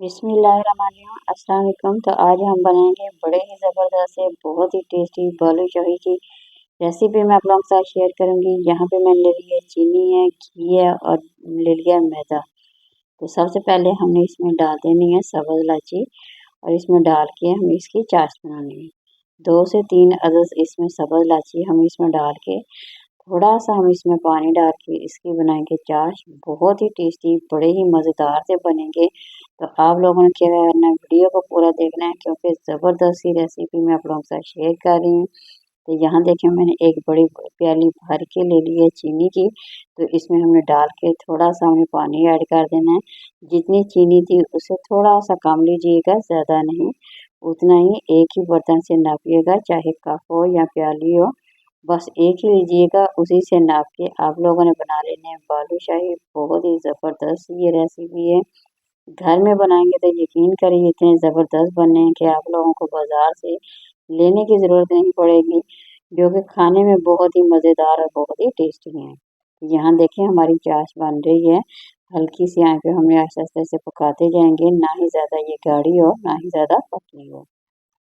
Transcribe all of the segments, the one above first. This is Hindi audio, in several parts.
बिस्मिल्लाहिर्रहमानिर्रहीम अस्सलाम वालेकुम। तो आज हम बनाएंगे बड़े ही ज़बरदस्त से बहुत ही टेस्टी बालूशाही की रेसिपी मैं आप लोगों के साथ शेयर करूंगी। यहाँ पे मैंने ले लिया चीनी है, घी है और ले लिया मैदा। तो सबसे पहले हमने इसमें डाल देनी है सब्ज़ इलायची और इसमें डाल के हमें इसकी चाश बनानी है। 2 से 3 अदद इसमें सब्ज़ इलायची हम इसमें डाल के थोड़ा सा हम इसमें पानी डाल के इसकी बनाएंगे चाश। बहुत ही टेस्टी बड़े ही मज़ेदार से बनेंगे। तो आप लोगों ने क्या करना है, वीडियो को पूरा देखना है क्योंकि ज़बरदस्त सी रेसिपी मैं आप लोगों के साथ शेयर कर रही हूँ। तो यहाँ देखिए मैंने एक बड़ी प्याली भर के ले ली है चीनी की। तो इसमें हमने डाल के थोड़ा सा हमें पानी ऐड कर देना है। जितनी चीनी थी उससे थोड़ा सा कम लीजिएगा, ज़्यादा नहीं, उतना ही एक ही बर्तन से नापिएगा, चाहे कप हो या प्याली हो, बस एक ही लीजिएगा। उसी से नाप के आप लोगों ने बना लेने हैं बालूशाही। बहुत ही ज़बरदस्त ये रेसिपी है। घर में बनाएंगे तो यकीन करिए इतने ज़बरदस्त बनने हैं कि आप लोगों को बाज़ार से लेने की ज़रूरत नहीं पड़ेगी, जो कि खाने में बहुत ही मज़ेदार और बहुत ही टेस्टी हैं। यहाँ देखिए हमारी चाश बन रही है। हल्की सी आंच पे हमने आस्ते आस्ते से पकाते जाएंगे, ना ही ज़्यादा ये गाढ़ी हो ना ही ज़्यादा पतली हो।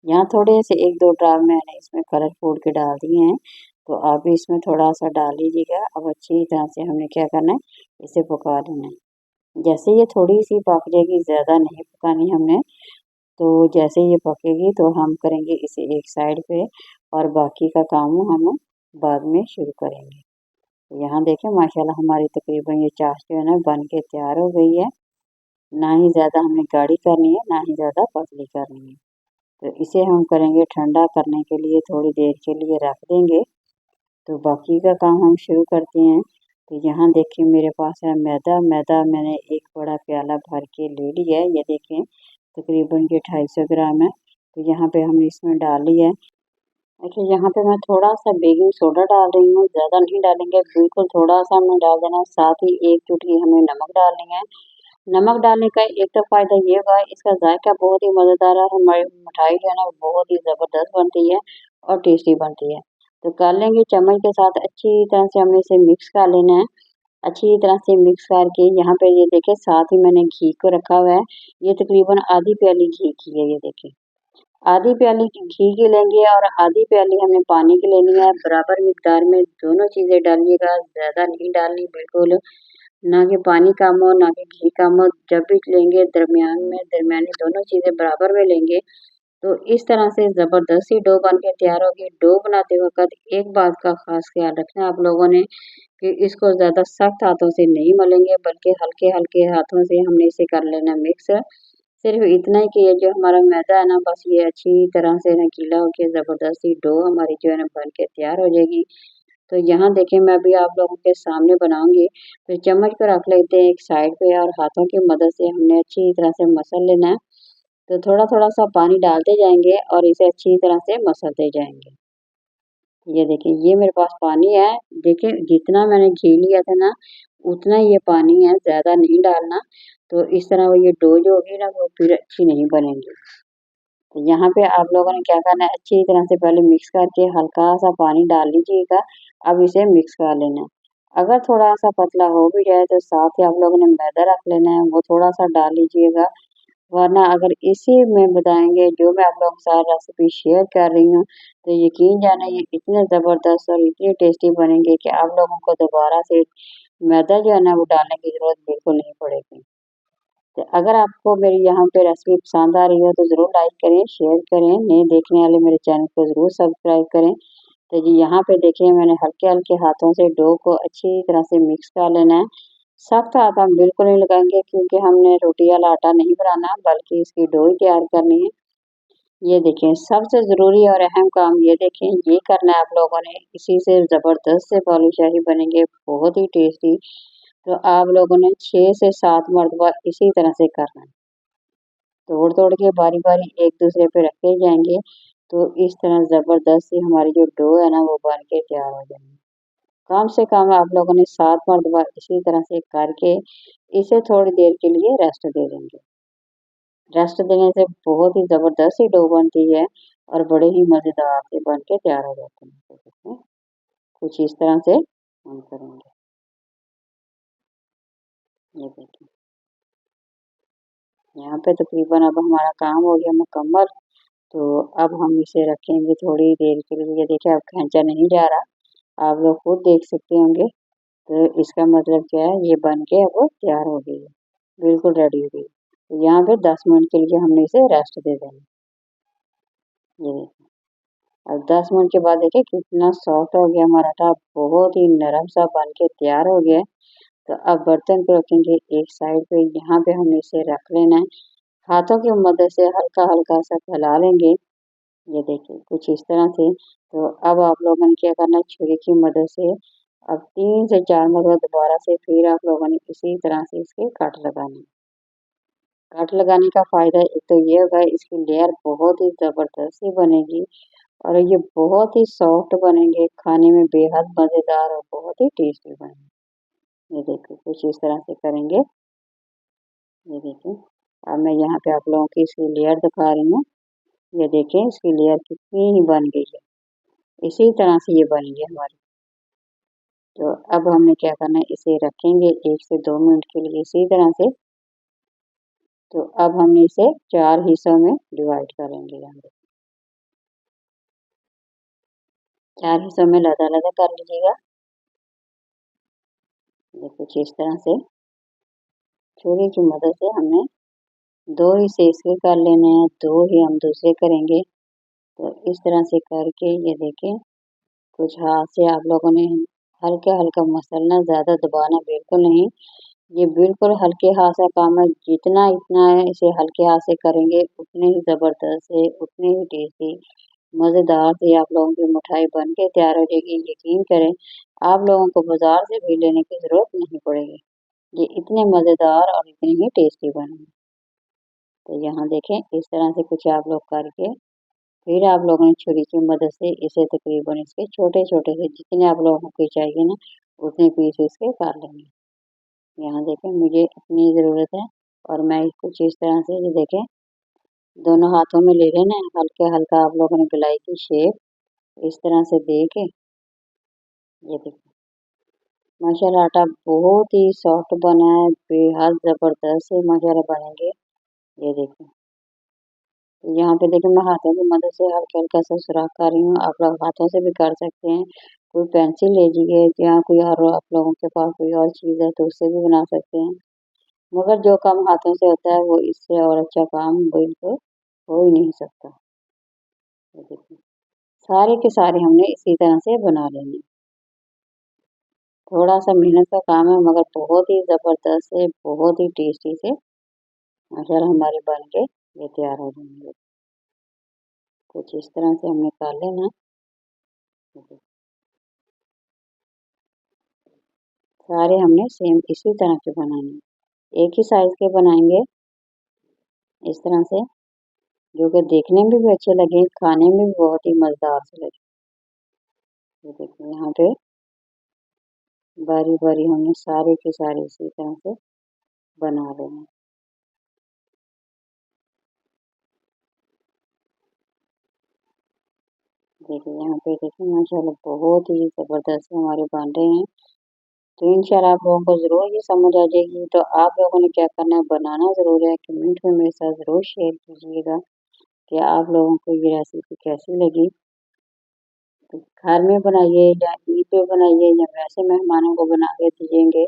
यहाँ थोड़े से 1-2 ड्राप मैंने इसमें कलर फूड के डाल दिए हैं, तो आप भी इसमें थोड़ा सा डाल लीजिएगा। अब अच्छी तरह से हमने क्या करना है, इसे पका लेना है। जैसे ये थोड़ी सी पक जाएगी, ज़्यादा नहीं पकानी हमने, तो जैसे ये पकेगी तो हम करेंगे इसे एक साइड पे और बाकी का काम हम बाद में शुरू करेंगे। तो यहाँ देखें माशाल्लाह हमारी तकरीबन ये चाश जो है ना बन के तैयार हो गई है। ना ही ज़्यादा हमने गाढ़ी करनी है, ना ही ज़्यादा पतली करनी है। तो इसे हम करेंगे ठंडा करने के लिए, थोड़ी देर के लिए रख देंगे। तो बाकी का काम हम शुरू करते हैं। तो यहाँ देखिए मेरे पास है मैदा। मैदा मैंने एक बड़ा प्याला भर के ले लिया है। ये देखें तकरीबन ये 250 ग्राम है। तो यहाँ पे हमने इसमें डाल लिया है। देखिए यहाँ पे मैं थोड़ा सा बेकिंग सोडा डाल रही हूँ, ज़्यादा नहीं डालेंगे, बिल्कुल थोड़ा सा हमें डाल देना है। साथ ही 1 चुटकी हमें नमक डालनी है। नमक डालने का एक तो फ़ायदा ये होगा, इसका जायका बहुत ही मज़ेदार है। हमारी मिठाई जो है ना बहुत ही ज़बरदस्त बनती है और टेस्टी बनती है। तो कर लेंगे चम्मच के साथ अच्छी तरह से हमें इसे मिक्स कर लेना है। अच्छी तरह से मिक्स करके यहाँ पे ये देखिए साथ ही मैंने घी को रखा हुआ है। ये तकरीबन आधी प्याली घी की है। ये देखिए आधी प्याली घी की लेंगे और आधी प्याली हमने पानी की लेनी है। बराबर मिकदार में दोनों चीज़ें डालिएगा, ज़्यादा नहीं डालनी बिल्कुल, ना कि पानी कम हो ना कि घी कम हो। जब भी लेंगे दरमियान में दरमियानी दोनों चीज़ें बराबर में लेंगे तो इस तरह से ज़बरदस्त सी डो बन के तैयार होगी। डो बनाते वक़्त एक बात का ख़ास ख़्याल रखना है आप लोगों ने कि इसको ज़्यादा सख्त हाथों से नहीं मलेंगे, बल्कि हल्के-हल्के हाथों से हमने इसे कर लेना मिक्स। सिर्फ़ इतना ही कि ये जो हमारा मैदा है ना, बस ये अच्छी तरह से ना गीला होके ज़बरदस्त सी डो हमारी जो है ना बन के तैयार हो जाएगी। तो यहाँ देखिए मैं अभी आप लोगों के सामने बनाऊँगी। तो चम्मच को रख लेते हैं एक साइड पे और हाथों की मदद से हमने अच्छी तरह से मसल लेना है। तो थोड़ा-थोड़ा सा पानी डालते जाएँगे और इसे अच्छी तरह से मसलते जाएँगे। ये देखिए ये मेरे पास पानी है। देखिए जितना मैंने घी लिया था ना, उतना ही ये पानी है, ज़्यादा नहीं डालना। तो इस तरह वो ये डो जो होगी ना वो फिर अच्छी नहीं बनेगी। तो यहाँ पे आप लोगों ने क्या करना है, अच्छी तरह से पहले मिक्स करके हल्का-सा पानी डाल लीजिएगा। अब इसे मिक्स कर लेना है। अगर थोड़ा-सा पतला हो भी जाए तो साथ ही आप लोगों ने मैदा रख लेना है, वो थोड़ा-सा डाल लीजिएगा। वरना अगर इसी में बताएँगे जो मैं आप लोगों के साथ रेसिपी शेयर कर रही हूँ, तो यकीन जानिए ये इतने ज़बरदस्त और इतने टेस्टी बनेंगे कि आप लोगों को दोबारा से मैदा जो है ना वो डालने की ज़रूरत बिल्कुल नहीं पड़ेगी। तो अगर आपको मेरी यहाँ पे रेसिपी पसंद आ रही हो तो ज़रूर लाइक करें, शेयर करें, नए देखने वाले मेरे चैनल को ज़रूर सब्सक्राइब करें। तो जी यहाँ पे देखिए मैंने हल्के-हल्के हाथों से डो को अच्छी तरह से मिक्स कर लेना है। सख्त हाथ हम बिल्कुल नहीं लगाएँगे क्योंकि हमने रोटी वाला आटा नहीं बनाना बल्कि इसकी डो ही तैयार करनी है। ये देखें सबसे ज़रूरी और अहम काम ये देखें ये करना है आप लोगों ने, इसी से ज़बरदस्त से बालूशाही बनेंगे, बहुत ही टेस्टी। तो आप लोगों ने 6 से 7 मरतबा इसी तरह से करना है। तोड़-तोड़ के बारी-बारी एक-दूसरे पे रखते जाएँगे, तो इस तरह ज़बरदस्त सी हमारी जो डो है ना वो बन के तैयार हो जाएगी। कम से कम आप लोगों ने 7 मरतबा इसी तरह से करके इसे थोड़ी देर के लिए रेस्ट दे देंगे। रेस्ट देने से बहुत ही ज़बरदस्त सी डो बनती है और बड़े ही मज़ेदार से बन के तैयार हो जाते हैं। तो देखिए, कुछ इस तरह से हम करेंगे। ये देखिए। यहाँ पे तकरीबन अब हमारा काम हो गया मुकम्मल। तो अब हम इसे रखेंगे थोड़ी देर के लिए। ये देखिए अब खींचा नहीं जा रहा, आप लोग खुद देख सकते होंगे। तो इसका मतलब क्या है, ये बन के अब वो तैयार हो गई है, बिल्कुल रेडी हो गई। तो यहाँ पे 10 मिनट के लिए हमने इसे रेस्ट दे देना। ये देखिए अब 10 मिनट के बाद देखिए कितना सॉफ्ट हो गया हमारा आटा, बहुत ही नरम सा बन के तैयार हो गया है। तो अब बर्तन को रखेंगे एक साइड पे, यहाँ पे हमने इसे रख लेना है। हाथों की मदद से हल्का हल्का सा फैला लेंगे। ये देखिए कुछ इस तरह से। तो अब आप लोगों ने क्या करना है, छुरी की मदद से अब 3 से 4 मरतबा दोबारा से फिर आप लोगों ने इसी तरह से इसके कट लगाने। कट लगाने का फायदा एक तो ये होगा, इसकी लेयर बहुत ही जबरदस्त सी बनेगी और ये बहुत ही सॉफ्ट बनेंगे, खाने में बेहद मजेदार और बहुत ही टेस्टी बनेंगे। ये देखिए कुछ इस तरह से करेंगे। ये देखिए अब मैं यहाँ पे आप लोगों की इसकी लेयर दिखा रही हूँ। ये देखें इसकी लेयर कितनी ही बन गई है, इसी तरह से ये बनेंगे हमारी। तो अब हमने क्या करना है, इसे रखेंगे 1 से 2 मिनट के लिए इसी तरह से। तो अब हमने इसे 4 हिस्सों में डिवाइड करेंगे। यहाँ पे 4 हिस्सों में लदा-लदा कर लीजिएगा। ये कुछ इस तरह से छुरी की मदद से हमें 2 हिस्से इसके कर लेने हैं, 2 ही हम दूसरे करेंगे। तो इस तरह से करके ये देखें कुछ हाथ से आप लोगों ने हल्का-हल्का मसलना, ज़्यादा दबाना बिल्कुल नहीं। ये बिल्कुल हल्के हाथ से काम है, जितना इतना है इसे हल्के हाथ से करेंगे उतने ही ज़बरदस्त है, उतने ही टेस्टी मज़ेदार से आप लोगों की मिठाई बन के तैयार हो जाएगी। यकीन करें आप लोगों को बाजार से भी लेने की ज़रूरत नहीं पड़ेगी, ये इतने मज़ेदार और इतने ही टेस्टी बनेंगे। तो यहाँ देखें इस तरह से कुछ आप लोग करके फिर आप लोगों ने छुरी की मदद से इसे तकरीबन इसके छोटे-छोटे से जितने आप लोगों को चाहिए ना उतने पीस इसके कर लेंगे। यहाँ देखें मुझे इतनी ज़रूरत है और मैं कुछ इस तरह से ये देखें दोनों हाथों में ले लेना है, हल्का-हल्का आप लोगों ने गोलाई की शेप इस तरह से दे के ये देखिए माशाल्लाह आटा बहुत ही सॉफ्ट बना है, बेहद ज़बरदस्त से माशाल्लाह बनेंगे। ये देखिए यहाँ पे देखिए मैं हाथों की मदद से हल्का-हल्का सा सुराख कर रही हूँ, आप लोग हाथों से भी कर सकते हैं। कोई पेंसिल लीजिए या कोई और आप लोगों के पास कोई और चीज़ है तो उससे भी बना सकते हैं। मगर जो काम हाथों से होता है वो इससे और अच्छा काम बिल्कुल हो ही नहीं सकता। ये देखिए सारे के सारे हमने इसी तरह से बना लेने। थोड़ा सा मेहनत का काम है मगर बहुत ही ज़बरदस्त है, बहुत ही टेस्टी से माशाल्लाह हमारे बन के ये तैयार हो जाएंगे। कुछ इस तरह से हमने कर लेना। सारे हमने सेम इसी तरह के बनाने, एक ही साइज के बनाएंगे इस तरह से, जो कि देखने में भी अच्छे लगे, खाने में भी बहुत ही मज़ेदार से लगे। ये देखिए यहाँ पे बारी बारी हमने सारे के सारे इसी तरह से बना लेना। देखिए यहाँ पे देखिए माशाल्लाह बहुत ही ज़बरदस्त हमारे बन रहे हैं। तो इंशाल्लाह आप लोगों को ज़रूर ये समझ आ जाएगी। तो आप लोगों ने क्या करना है, बनाना ज़रूर है, कमेंट में मेरे साथ ज़रूर शेयर कीजिएगा कि आप लोगों को ये रेसिपी कैसी लगी। तो घर में बनाइए या ईद पे बनाइए या वैसे मेहमानों को बना के दीजिएंगे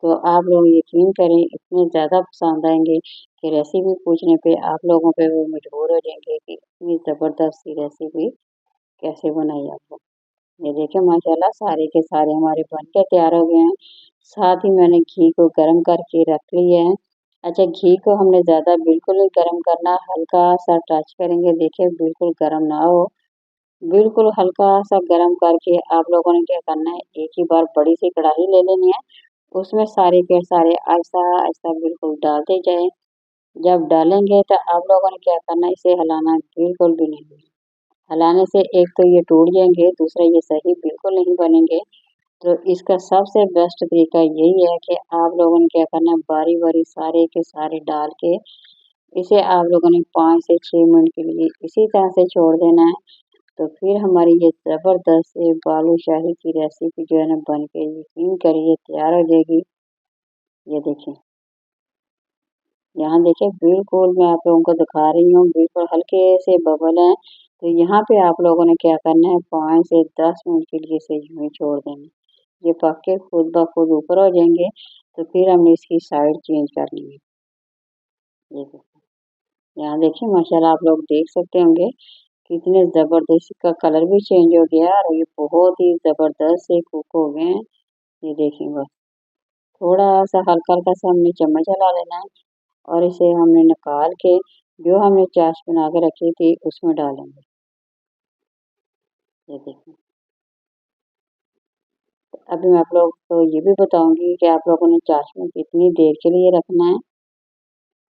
तो आप लोग यकीन करें इतने ज़्यादा पसंद आएंगे कि रेसिपी पूछने पे आप लोगों पे वो मजबूर हो जाएंगे कि इतनी ज़बरदस्त सी रेसिपी कैसे बनाई आपको। ये देखें माशाल्लाह सारे के सारे हमारे बन के तैयार हो गए हैं। साथ ही मैंने घी को गर्म करके रख लिया है। अच्छा घी को हमने ज़्यादा बिल्कुल नहीं गर्म करना, हल्का सा टच करेंगे, देखिए बिल्कुल गर्म ना हो, बिल्कुल हल्का सा गर्म करके आप लोगों ने क्या करना है, एक ही बार बड़ी सी कढ़ाई ले लेनी है, उसमें सारे के सारे आहिस्ता-आहिस्ता बिल्कुल डालते जाएँ। जब डालेंगे तो आप लोगों ने क्या करना है, इसे हिलाना बिल्कुल भी नहीं है। हिलाने से एक तो ये टूट जाएँगे, दूसरा ये सही बिल्कुल नहीं बनेंगे। तो इसका सबसे बेस्ट तरीका यही है कि आप लोगों ने क्या करना है, बारी-बारी सारे के सारे डाल के इसे आप लोगों ने 5 से 6 मिनट के लिए इसी तरह से छोड़ देना है। तो फिर हमारी ये ज़बरदस्त से बालूशाही की रेसिपी जो है ना बन के, यकीन करिए, तैयार हो जाएगी। ये देखें यहाँ देखिए बिल्कुल मैं आप लोगों को दिखा रही हूँ, बिल्कुल हल्के से बबल हैं। तो यहाँ पे आप लोगों ने क्या करना है, 5 से 10 मिनट के लिए इसे यूं ही छोड़ देना। ये पक के खुद ब खुद ऊपर हो जाएंगे। तो फिर हमने इसकी साइड चेंज करनी है। ये देखिए, यहाँ देखिए माशाल्लाह आप लोग देख सकते होंगे कितने जबरदस्त, इसका कलर भी चेंज हो गया और ये बहुत ही जबरदस्त से कुक हो गए हैं। ये देखिए बस थोड़ा सा हल्का हल्का सा हमने चम्मच हिला लेना है और इसे हमने निकाल के जो हमने चाश बना के रखी थी उसमें डालेंगे। ये देखिए, तो अभी मैं आप लोग को ये भी बताऊंगी कि आप लोगों ने चाश में कितनी देर के लिए रखना है,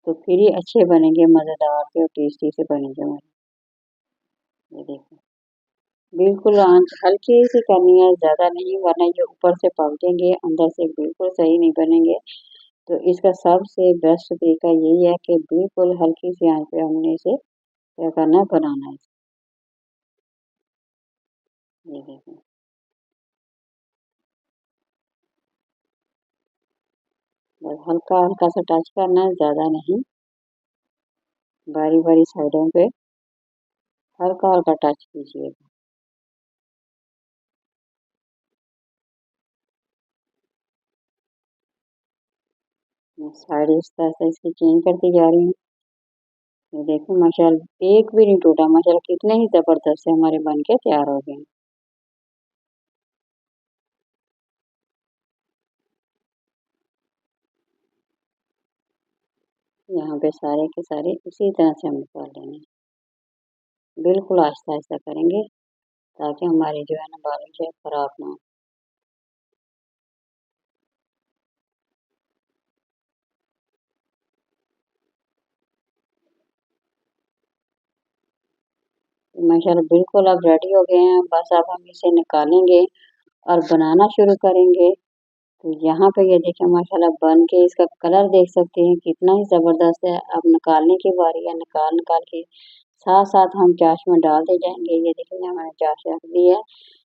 तो फिर ही अच्छे बनेंगे, मज़ेदार से और टेस्टी से बनेंगे हमारे। ये देखिए बिल्कुल आंच हल्की सी करनी है, ज़्यादा नहीं, वरना ये ऊपर से पक जाएंगे, अंदर से बिल्कुल सही नहीं बनेंगे। तो इसका सबसे बेस्ट तरीका यही है कि बिल्कुल हल्की सी आंच पे हमने इसे क्या करना है, बनाना है। ये देखिए बस हल्का हल्का सा टच करना है, ज़्यादा नहीं, बारी बारी साइडों पे हल्का हल्का टच कीजिएगा। मैं साइड इस तरह से इसकी चेंज करती जा रही हूँ। ये देखो माशाल्लाह एक भी नहीं टूटा, माशाल्लाह कितने ही जबरदस्त से हमारे बन के तैयार हो गए हैं। यहाँ पे सारे के सारे इसी तरह से हम निकाल लेंगे, बिल्कुल आहिस्ता आहिस्ता करेंगे ताकि हमारे जो है ना बालू जो है खराब ना हो। माशाल्लाह बिल्कुल अब रेडी हो गए हैं, बस अब हम इसे निकालेंगे और बनाना शुरू करेंगे। तो यहाँ पे ये देखिए माशाल्लाह बन के इसका कलर देख सकते हैं कितना ही ज़बरदस्त है। अब निकालने की बारी है, निकाल निकाल के साथ साथ हम चाश में डालते जाएंगे। ये देखिए मैंने चाश रख दी है,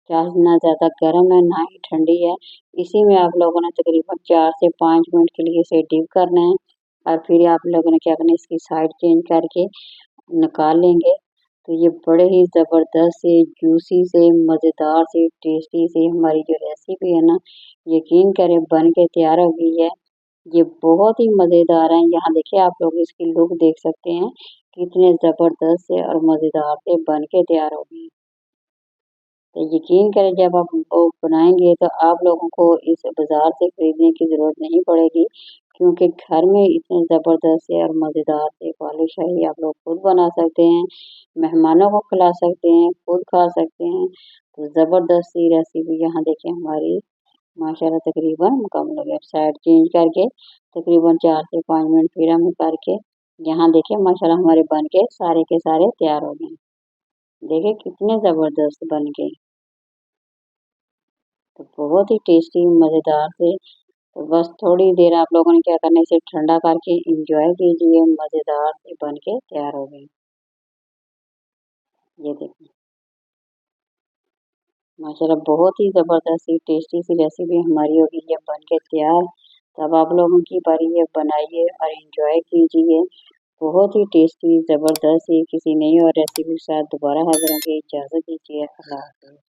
चाश ना ज़्यादा गर्म है ना ही ठंडी है। इसी में आप लोगों ने तकरीबन 4 से 5 मिनट के लिए इसे डीप करना है और फिर आप लोगों ने क्या करना है, इसकी साइड चेंज करके निकाल लेंगे। तो ये बड़े ही ज़बरदस्त से, जूसी से, मज़ेदार से, टेस्टी से हमारी जो रेसिपी है ना, यकीन करें बन के तैयार हो गई है। ये बहुत ही मज़ेदार है। यहाँ देखिए आप लोग इसकी लुक देख सकते हैं कितने ज़बरदस्त से और मज़ेदार से बन के तैयार हो गई। तो यकीन करें जब आप वो बनाएंगे तो आप लोगों को इस बाज़ार से खरीदने की ज़रूरत नहीं पड़ेगी, क्योंकि घर में इतने ज़बरदस्त से और मज़ेदार से बालूशाही आप लोग खुद बना सकते हैं, मेहमानों को खिला सकते हैं, खुद खा सकते हैं। तो ज़बरदस्त सी रेसिपी यहाँ देखिए हमारी माशाल्लाह तकरीबन मुकम्मल हो गई। अब साइड चेंज करके तकरीबन 4 से 5 मिनट फिर हम करके यहाँ देखिए माशाल्लाह हमारे बन के सारे तैयार हो गए। देखिए कितने ज़बरदस्त बन गए। तो बहुत ही टेस्टी मज़ेदार थे। तो बस थोड़ी देर आप लोगों ने क्या करना है, इसे ठंडा करके एंजॉय कीजिए, मज़ेदार से बन के तैयार हो गए। ये देखिए माशाल्लाह बहुत ही ज़बरदस्त सी टेस्टी सी रेसिपी हमारी हो गई है बन के तैयार। तब आप लोगों की बारी है, बनाइए और एंजॉय कीजिए। बहुत ही टेस्टी ज़बरदस्त सी किसी नई और रेसिपी के साथ दोबारा हाज़िर होंगे। इजाज़त दीजिए। अल्लाह हाफ़िज़।